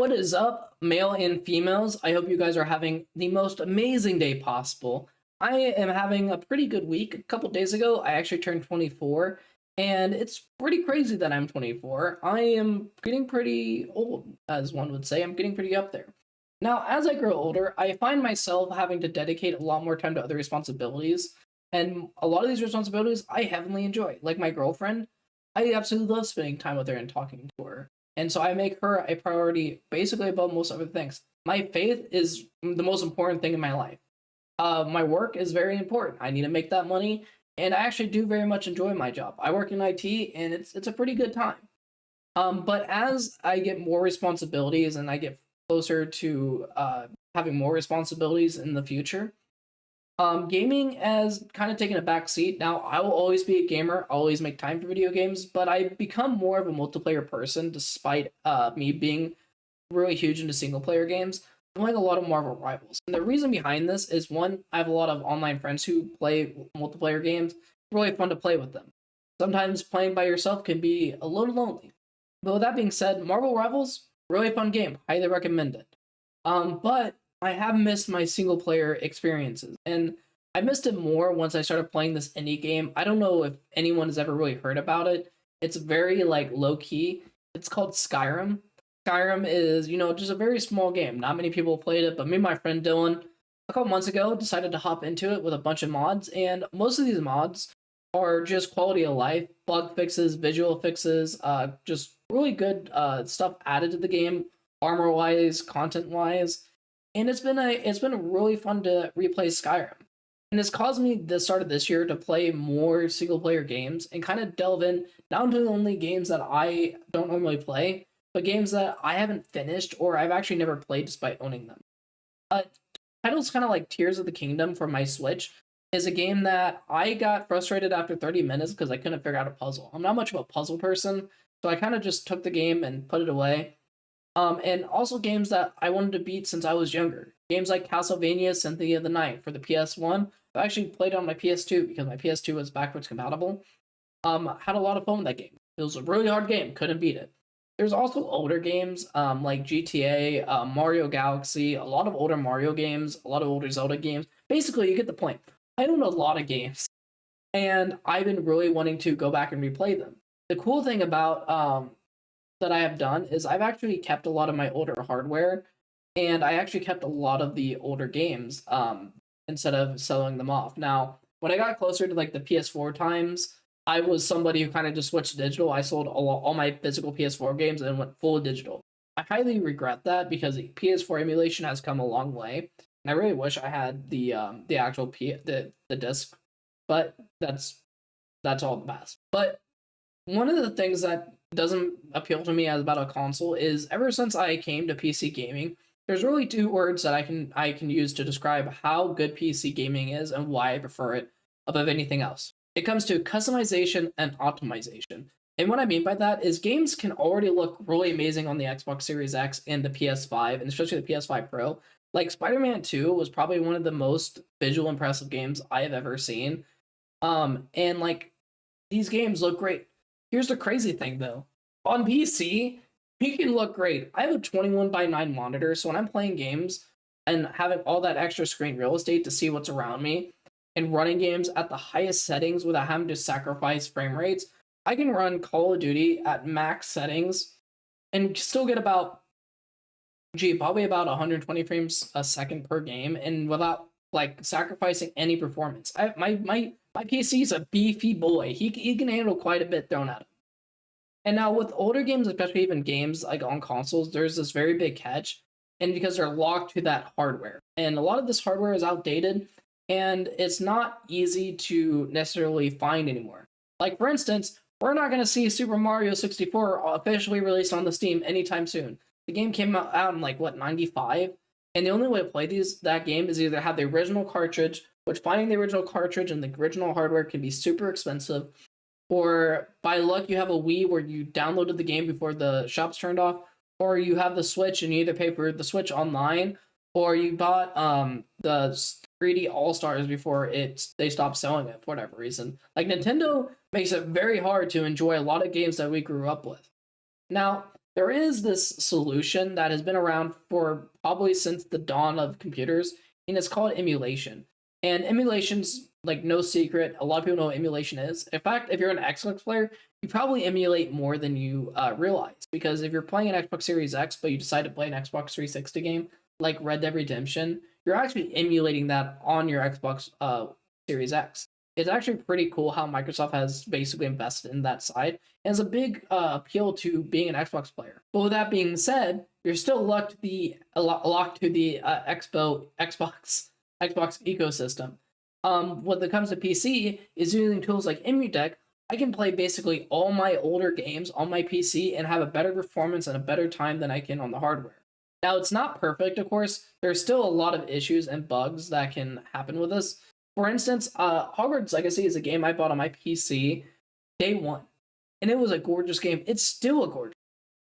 What is up, male and females? I hope you guys are having the most amazing day possible. I am having a pretty good week. A couple days ago, I actually turned 24, and it's pretty crazy that I'm 24. I am getting pretty old, as one would say. I'm getting pretty up there. Now, as I grow older, I find myself having to dedicate a lot more time to other responsibilities, and a lot of these responsibilities I heavily enjoy. Like my girlfriend, I absolutely love spending time with her and talking to her. And so I make her a priority basically above most other things. My faith is the most important thing in my life. My work is very important. I need to make that money, and I actually do very much enjoy my job. I work in IT, and it's a pretty good time. But as I get more responsibilities and I get closer to having more responsibilities in the future, gaming has kind of taken a back seat. Now, I will always be a gamer, always make time for video games, but I've become more of a multiplayer person despite me being really huge into single player games. I'm playing a lot of Marvel Rivals. And the reason behind this is one, I have a lot of online friends who play multiplayer games. It's really fun to play with them. Sometimes playing by yourself can be a little lonely. But with that being said, Marvel Rivals, really fun game. Highly recommend it. But I have missed my single player experiences, and I missed it more once I started playing this indie game. I don't know if anyone has ever really heard about it. It's very like low key. It's called Skyrim. Skyrim is, just a very small game. Not many people played it, but me and my friend Dylan a couple months ago decided to hop into it with a bunch of mods, and most of these mods are just quality of life, bug fixes, visual fixes, just really good stuff added to the game, armor wise, content wise, and it's been really fun to replay Skyrim. And it's caused me the start of this year to play more single player games and kind of delve in not only games that I don't normally play, but games that I haven't finished or I've actually never played despite owning them. Uh, Titles kind of like Tears of the Kingdom for my Switch is a game that I got frustrated after 30 minutes because I couldn't figure out a puzzle. I'm not much of a puzzle person, so I kind of just took the game and put it away. And also games that I wanted to beat since I was younger. Games like Castlevania Symphony of the Night for the PS1. I actually played on my PS2 because my PS2 was backwards compatible. Had a lot of fun with that game. It was a really hard game, couldn't beat it. There's also older games like GTA, Mario Galaxy, a lot of older Mario games, a lot of older Zelda games. Basically, you get the point. I own a lot of games, and I've been really wanting to go back and replay them. The cool thing about that I have done is I've actually kept a lot of my older hardware, and I actually kept a lot of the older games instead of selling them off. Now, when I got closer to like the PS4 times, I was somebody who kind of just switched to digital. I sold all my physical PS4 games and went full digital. I highly regret that because the PS4 emulation has come a long way, and I really wish I had the actual the disc, but that's all the past. But one of the things that doesn't appeal to me as about a console is ever since I came to PC gaming, there's really two words that I can use to describe how good PC gaming is and why I prefer it above anything else. It comes to customization and optimization. And what I mean by that is games can already look really amazing on the Xbox Series X and the PS5, and especially the PS5 Pro. Like Spider-Man 2 was probably one of the most visual impressive games I have ever seen. And like these games look great. Here's the crazy thing though. On PC, it can look great. I have a 21 by 9 monitor, so when I'm playing games and having all that extra screen real estate to see what's around me and running games at the highest settings without having to sacrifice frame rates, I can run Call of Duty at max settings and still get probably about 120 frames a second per game and without like sacrificing any performance. My PC is a beefy boy. He can handle quite a bit thrown at him. And now with older games, especially even games like on consoles, there's this very big catch, and because they're locked to that hardware, and a lot of this hardware is outdated, and it's not easy to necessarily find anymore. Like for instance, we're not going to see Super Mario 64 officially released on the Steam anytime soon. The game came out in like what 95, and the only way to play that game is either have the original cartridge, which finding the original cartridge and the original hardware can be super expensive, or by luck you have a Wii where you downloaded the game before the shops turned off, or you have the Switch and you either pay for the Switch online, or you bought the 3D All Stars before they stopped selling it for whatever reason. Like Nintendo makes it very hard to enjoy a lot of games that we grew up with. Now, there is this solution that has been around for probably since the dawn of computers, and it's called emulation. And emulation's like no secret. A lot of people know what emulation is. In fact, if you're an Xbox player, you probably emulate more than you realize. Because if you're playing an Xbox Series X, but you decide to play an Xbox 360 game like Red Dead Redemption, you're actually emulating that on your Xbox Series X. It's actually pretty cool how Microsoft has basically invested in that side. And it's a big appeal to being an Xbox player. But with that being said, you're still locked to the Xbox ecosystem. When it comes to PC, is using tools like EmuDeck. I can play basically all my older games on my PC and have a better performance and a better time than I can on the hardware. Now, it's not perfect, of course. There's still a lot of issues and bugs that can happen with this. For instance, Hogwarts Legacy is a game I bought on my PC day one, and it was a gorgeous game. It's still a gorgeous.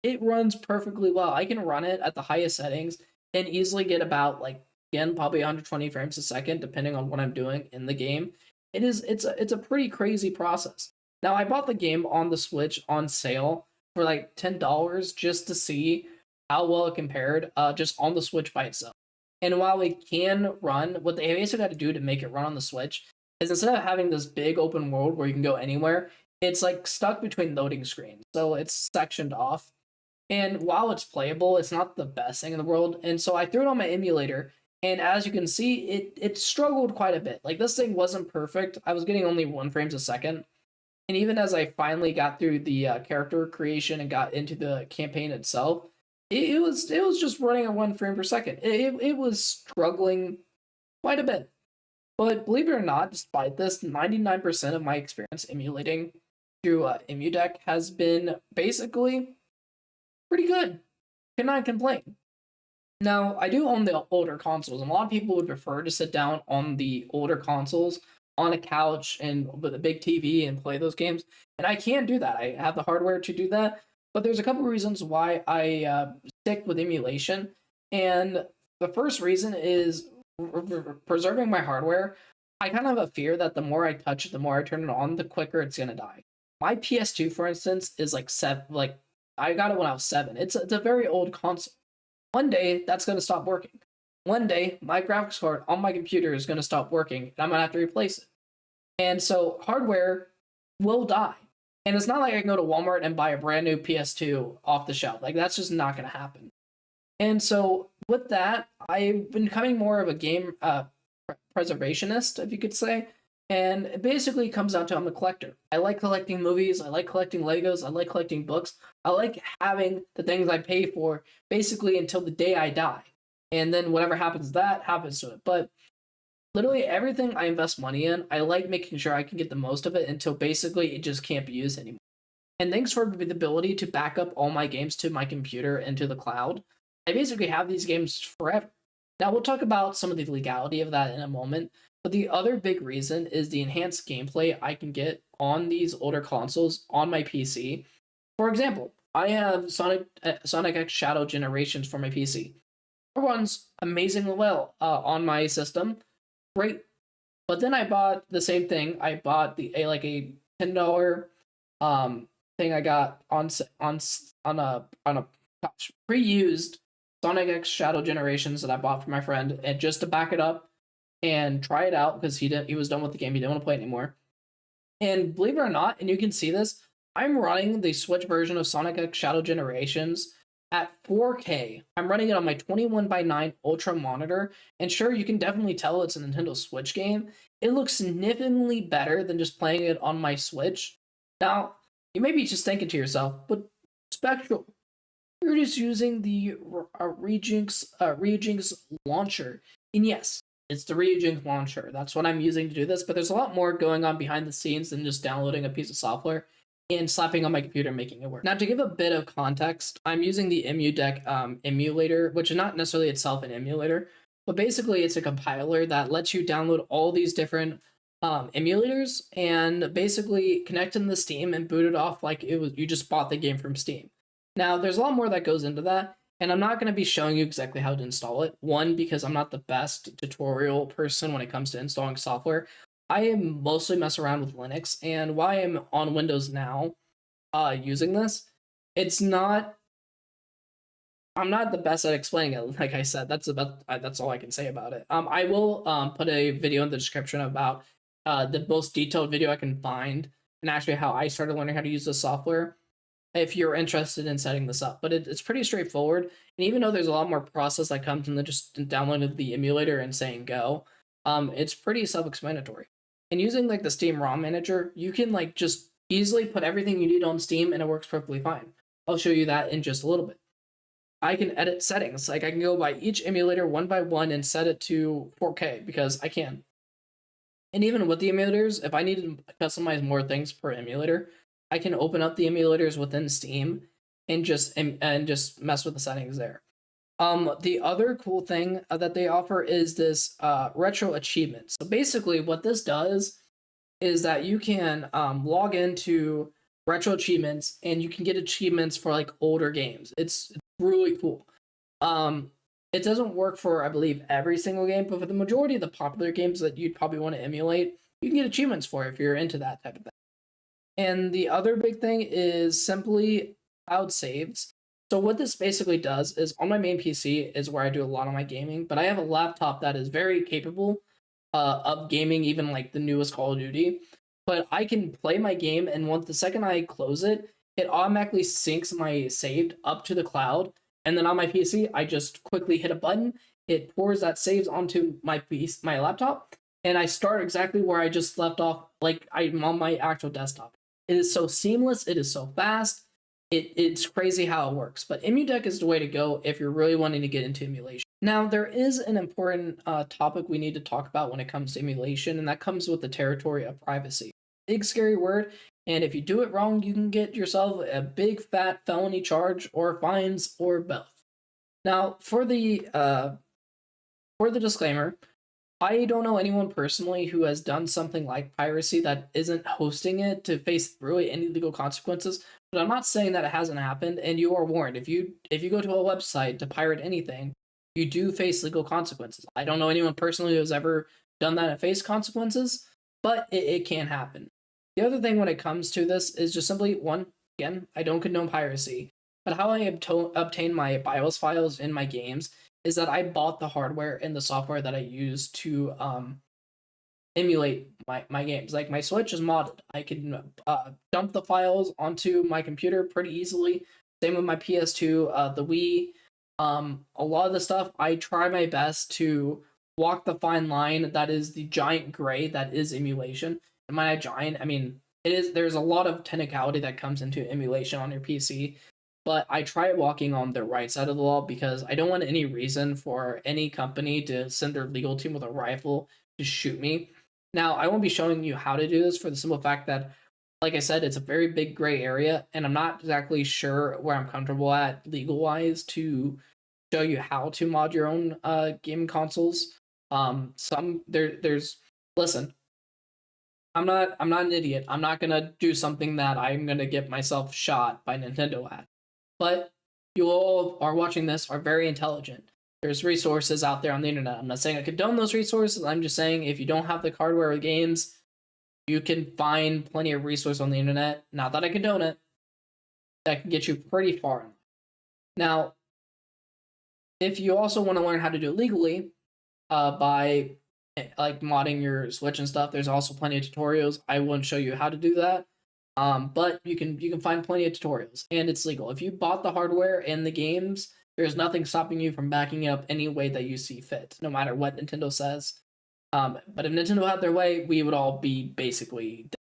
It runs perfectly well. I can run it at the highest settings and easily get about like again probably 120 frames a second depending on what I'm doing in the game. It's a pretty crazy process. Now I bought the game on the Switch on sale for like $10 just to see how well it compared just on the Switch by itself. And while it can run, what they basically got to do to make it run on the Switch is instead of having this big open world where you can go anywhere, it's like stuck between loading screens. So it's sectioned off. And while it's playable, it's not the best thing in the world. And so I threw it on my emulator. And as you can see, it struggled quite a bit. Like this thing wasn't perfect. I was getting only 1 frames a second. And even as I finally got through the character creation and got into the campaign itself, it was just running at 1 frame per second. It was struggling quite a bit. But believe it or not, despite this, 99% of my experience emulating through EmuDeck has been basically pretty good. Cannot complain. Now, I do own the older consoles, and a lot of people would prefer to sit down on the older consoles on a couch and with a big TV and play those games. And I can't do that. I have the hardware to do that. But there's a couple reasons why I stick with emulation. And the first reason is preserving my hardware. I kind of have a fear that the more I touch it, the more I turn it on, the quicker it's gonna die. My PS2, for instance, is like seven. Like I got it when I was 7. It's a very old console. One day that's gonna stop working. One day my graphics card on my computer is gonna stop working, and I'm gonna have to replace it. And so hardware will die. And it's not like I can go to Walmart and buy a brand new PS2 off the shelf. Like that's just not gonna happen. And so with that, I've been becoming more of a game preservationist, if you could say. And it basically comes down to I'm a collector. I like collecting movies. I like collecting Legos. I like collecting books. I like having the things I pay for basically until the day I die. And then whatever happens to that happens to it. But literally everything I invest money in, I like making sure I can get the most of it until basically it just can't be used anymore. And thanks for the ability to back up all my games to my computer and to the cloud, I basically have these games forever. Now, we'll talk about some of the legality of that in a moment, but the other big reason is the enhanced gameplay I can get on these older consoles on my PC. For example, I have Sonic X Shadow Generations for my PC. It runs amazingly well on my system. Great. But then I bought the same thing. I bought a $10 thing I got on a pre-used Sonic X Shadow Generations that I bought for my friend, and just to back it up and try it out because he was done with the game. He didn't want to play it anymore. And believe it or not, and you can see this, I'm running the Switch version of Sonic X Shadow Generations at 4K. I'm running it on my 21:9 Ultra monitor, and sure, you can definitely tell it's a Nintendo Switch game. It looks significantly better than just playing it on my Switch. Now, you may be just thinking to yourself, but Spectral, you're just using the Ryujinx launcher. And yes, it's the Ryujinx launcher. That's what I'm using to do this, but there's a lot more going on behind the scenes than just downloading a piece of software and slapping on my computer and making it work. Now, to give a bit of context, I'm using the EmuDeck emulator, which is not necessarily itself an emulator, but basically it's a compiler that lets you download all these different emulators and basically connect in the Steam and boot it off like it was you just bought the game from Steam. Now, there's a lot more that goes into that, and I'm not going to be showing you exactly how to install it. One, because I'm not the best tutorial person when it comes to installing software. I am mostly mess around with Linux, and while I'm on Windows now using this, it's not I'm not the best at explaining it. Like I said, that's all I can say about it. I will put a video in the description about the most detailed video I can find, and actually how I started learning how to use this software, if you're interested in setting this up. But it's pretty straightforward. And even though there's a lot more process that comes from just downloading the emulator and saying go, it's pretty self-explanatory. And using like the Steam ROM manager, you can like just easily put everything you need on Steam and it works perfectly fine. I'll show you that in just a little bit. I can edit settings. Like I can go by each emulator one by one and set it to 4K because I can. And even with the emulators, if I need to customize more things per emulator, I can open up the emulators within Steam and just mess with the settings there. The other cool thing that they offer is this retro achievement. So basically, what this does is that you can log into retro achievements and you can get achievements for like older games. It's really cool. It doesn't work for, I believe, every single game, but for the majority of the popular games that you'd probably want to emulate, you can get achievements for if you're into that type of thing. And the other big thing is simply cloud saves. So what this basically does is on my main PC is where I do a lot of my gaming, but I have a laptop that is very capable of gaming even like the newest Call of Duty. But I can play my game, and once the second I close it, it automatically syncs my saved up to the cloud. And then on my PC, I just quickly hit a button. It pours that saves onto my my laptop, and I start exactly where I just left off, like I'm on my actual desktop. It is so seamless. It is so fast. It's crazy how it works. But EmuDeck is the way to go if you're really wanting to get into emulation. Now, there is an important topic we need to talk about when it comes to emulation, and that comes with the territory of privacy. Big scary word, and if you do it wrong, you can get yourself a big fat felony charge or fines or both. Now, for the disclaimer, I don't know anyone personally who has done something like piracy that isn't hosting it to face really any legal consequences. But I'm not saying that it hasn't happened, and you are warned. If you go to a website to pirate anything, you do face legal consequences. I don't know anyone personally who has ever done that and faced consequences, but it can happen. The other thing when it comes to this is just simply one, again, I don't condone piracy, but how I obtain my BIOS files in my games is that I bought the hardware and the software that I use to emulate my games. Like my Switch is modded. I can dump the files onto my computer pretty easily. Same with my PS2, the Wii. A lot of the stuff, I try my best to walk the fine line that is the giant gray that is emulation. And by giant, I mean there's a lot of technicality that comes into emulation on your PC. But I try walking on the right side of the law because I don't want any reason for any company to send their legal team with a rifle to shoot me. Now, I won't be showing you how to do this for the simple fact that, like I said, it's a very big gray area, and I'm not exactly sure where I'm comfortable at legal-wise to show you how to mod your own gaming consoles. There's listen, I'm not an idiot. I'm not gonna do something that I'm gonna get myself shot by Nintendo at. But you all are watching this are very intelligent. There's resources out there on the internet. I'm not saying I condone those resources. I'm just saying if you don't have the hardware or games, you can find plenty of resources on the internet. Not that I condone it. That can get you pretty far. Now, if you also want to learn how to do it legally, by like modding your Switch and stuff, there's also plenty of tutorials. I won't show you how to do that. But you can find plenty of tutorials, and it's legal. If you bought the hardware and the games, there's nothing stopping you from backing it up any way that you see fit, no matter what Nintendo says. But if Nintendo had their way, we would all be basically dead.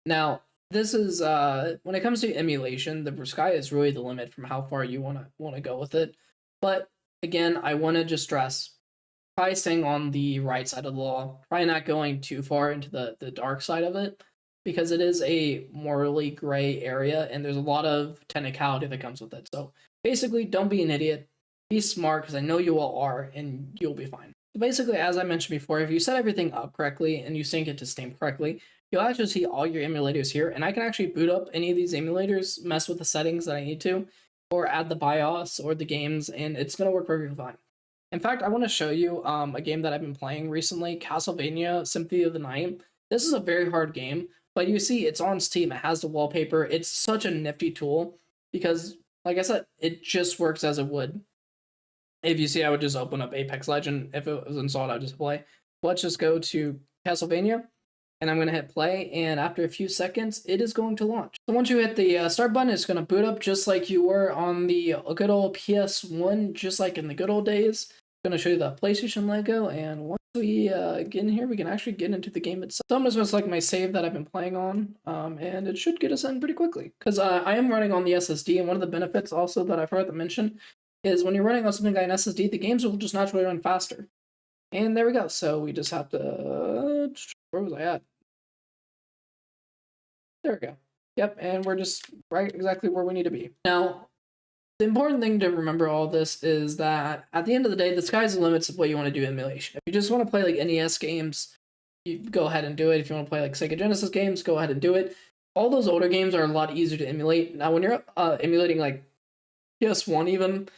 Now, this is when it comes to emulation, the sky is really the limit from how far you wanna go with it. But again, I want to just stress: try staying on the right side of the law. Try not going too far into the dark side of it, because it is a morally gray area and there's a lot of technicality that comes with it. So basically, don't be an idiot. Be smart, because I know you all are, and you'll be fine. So basically, as I mentioned before, if you set everything up correctly and you sync it to Steam correctly, you'll actually see all your emulators here, and I can actually boot up any of these emulators, mess with the settings that I need to, or add the BIOS or the games, and it's going to work perfectly fine. In fact, I want to show you a game that I've been playing recently, Castlevania Symphony of the Night. This is a very hard game, but you see it's on Steam. It has the wallpaper. It's such a nifty tool because like I said, it just works as it would. If you see, I would just open up Apex Legend. If it was installed, I'd just play. Let's just go to Castlevania, and I'm going to hit play, and after a few seconds, it is going to launch. So once you hit the start button, it's going to boot up just like you were on the good old PS1, just like in the good old days. I'm going to show you the PlayStation logo, and once we get in here, we can actually get into the game itself. So I'm just going to select my save that I've been playing on, and it should get us in pretty quickly, because I am running on the SSD, and one of the benefits also that I forgot to mention is when you're running on something like an SSD, the games will just naturally run faster. And there we go. So we just have to, where was I at? There we go. Yep, and we're just right exactly where we need to be. Now, the important thing to remember all this is that at the end of the day, the sky's the limits of what you want to do in emulation. If you just want to play like NES games, you go ahead and do it. If you want to play like Sega Genesis games, go ahead and do it. All those older games are a lot easier to emulate. Now, when you're emulating like PS1 even,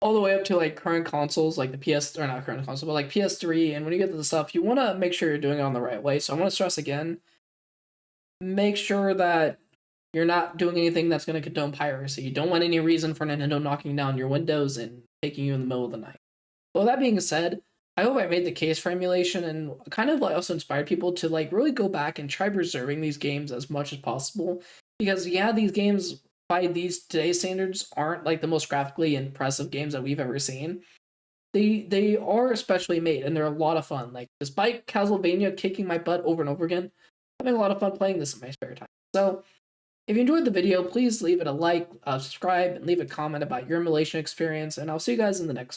all the way up to like current consoles, like the PS, or not current console, but like PS3. And when you get to the stuff, you want to make sure you're doing it on the right way. So I want to stress again, make sure that you're not doing anything that's going to condone piracy. You don't want any reason for Nintendo knocking down your windows and taking you in the middle of the night. Well, that being said, I hope I made the case for emulation and kind of like also inspired people to like really go back and try preserving these games as much as possible. Because yeah, these games by these today's standards aren't like the most graphically impressive games that we've ever seen. They are especially made and they're a lot of fun. Like despite Castlevania kicking my butt over and over again, I'm having a lot of fun playing this in my spare time. So if you enjoyed the video, please leave it a like, subscribe, and leave a comment about your emulation experience, and I'll see you guys in the next